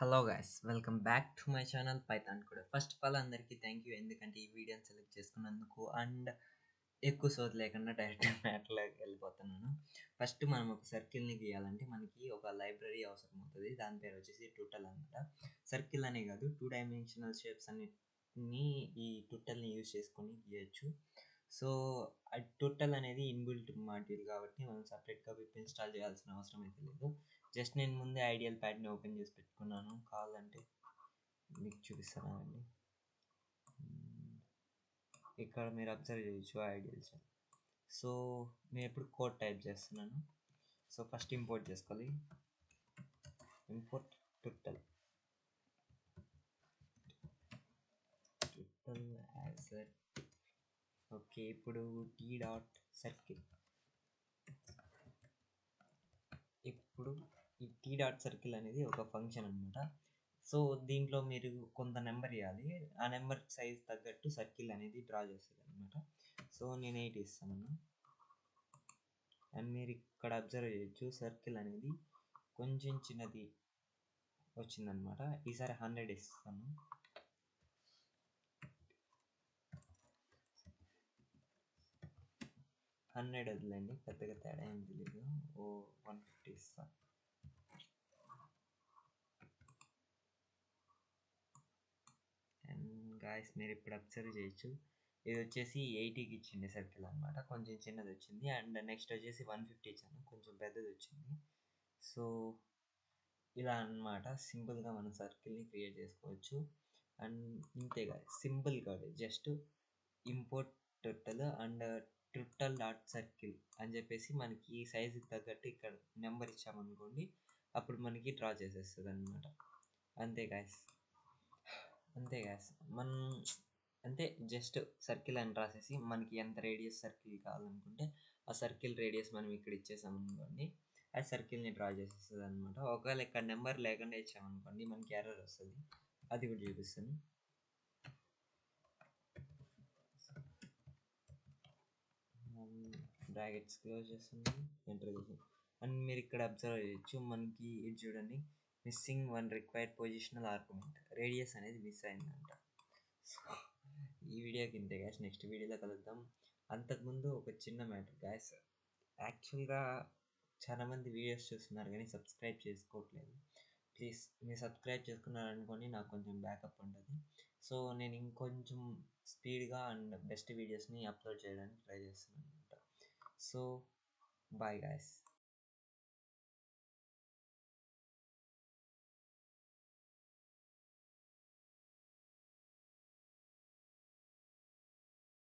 Hello guys, welcome back to my channel Python కూడా. First of all అందరికీ thank you, ఎందుకంటే ఈ వీడియోని సెలెక్ట్ చేసుకున్నందుకు. అండ్ ఎక్కువ సోది లేకుండా డైరెక్ట్ మ్యాటర్లోకి వెళ్ళిపోతున్నాను. ఫస్ట్ మనం ఒక సర్కిల్ని గీయాలంటే మనకి ఒక లైబ్రరీ అవసరం అవుతుంది. దాని పేరు వచ్చేసి ట్విట్టల్ అనమాట. సర్కిల్ అనే కాదు, 2 డైమెన్షనల్ షేప్స్ అన్నిటిని ఈ ట్విట్టల్ని యూజ్ చేసుకొని గీయచ్చు. సో ట్విట్టల్ అనేది ఇన్బిల్ట్ మాడ్యూల్ కాబట్టి మనం సపరేట్గా విప్ ఇన్స్టాల్ చేయాల్సిన అవసరం అయితే లేదు. జస్ట్ నేను ముందే ఐడియల్ ప్యాడ్ని ఓపెన్ చేసి పెట్టుకున్నాను. కావాలంటే మీకు చూపిస్తానండి. ఇక్కడ మీరు అబ్జర్వ్ చేయొచ్చు ఐడియల్స్. సో నేను ఎప్పుడు కోడ్ టైప్ చేస్తున్నాను. సో ఫస్ట్ ఇంపోర్ట్ చేసుకోవాలి. Import turtle as okay. ఇప్పుడు టీ డాట్ సర్కిల్. ఇప్పుడు ఈ టీ డాట్ సర్కిల్ అనేది ఒక ఫంక్షన్ అనమాట. సో దీంట్లో మీరు కొంత నెంబర్ ఇవ్వాలి. ఆ నెంబర్ సైజ్ తగ్గట్టు సర్కిల్ అనేది డ్రా చేస్తుంది అనమాట. సో నేను 8 ఇస్తాను. అండ్ మీరు ఇక్కడ అబ్జర్వ్ చేయొచ్చు, సర్కిల్ అనేది కొంచెం చిన్నది వచ్చిందనమాట. ఈసారి 100 ఇస్తాను. హండ్రెడ్ వదిలేండి, పెద్దగా తేడా ఏం తెలియదు. 150 ఇస్తాను. అండ్ గాయస్ మీరు ఇప్పుడు అబ్జర్వ్ చేయొచ్చు, ఇది వచ్చేసి 80కి ఇచ్చింది సర్కిల్ అనమాట. కొంచెం చిన్నది వచ్చింది. అండ్ నెక్స్ట్ వచ్చేసి 150 ఇచ్చాను, కొంచెం పెద్దది వచ్చింది. సో ఇలా అన్నమాట సింపుల్గా మనం సర్కిల్ని క్రియేట్ చేసుకోవచ్చు. అండ్ ఇంతే కాదు, సింపుల్ కాదు, just import turtle and turtle dot circle అని చెప్పేసి మనకి సైజుకి తగ్గట్టు ఇక్కడ నెంబర్ ఇచ్చామనుకోండి, అప్పుడు మనకి డ్రా చేసేస్తుంది అనమాట. అంతే గాయస్, మనం అంతే జస్ట్ సర్కిల్ అని రాసేసి మనకి ఎంత రేడియస్ సర్కిల్ కావాలనుకుంటే ఆ సర్కిల్ రేడియస్ మనం ఇక్కడ ఇచ్చేసామనుకోండి, ఆ సర్కిల్ని డ్రా చేసేస్తుంది అనమాట. ఒకవేళ ఇక్కడ నెంబర్ లేకుండా ఇచ్చామనుకోండి మనకి ఎర్రర్ వస్తుంది. అది కూడా చూపిస్తాను. బ్రాకెట్స్ క్లోజ్ చేస్తుంది, ఎంటర్ చేస్తాను. అండ్ మీరు ఇక్కడ అబ్జర్వ్ చేయొచ్చు, మనకి ఇది చూడండి, missing 1 required positional argument, radius అనేది మిస్ అయిందంట. సో ఈ వీడియోకి ఇంతే గ్యాస్, నెక్స్ట్ వీడియోలో కలుద్దాం. అంతకుముందు ఒక చిన్న మ్యాటర్ గ్యాస్, యాక్చువల్గా చాలామంది వీడియోస్ చూస్తున్నారు కానీ సబ్స్క్రైబ్ చేసుకోవట్లేదు. ప్లీజ్ మీరు సబ్స్క్రైబ్ చేసుకున్నారనుకోండి, నాకు కొంచెం బ్యాకప్ ఉంటుంది. సో నేను ఇంకొంచెం స్పీడ్గా అండ్ బెస్ట్ వీడియోస్ని అప్లోడ్ చేయడానికి ట్రై చేస్తున్నాను అనమాట. So bye guys.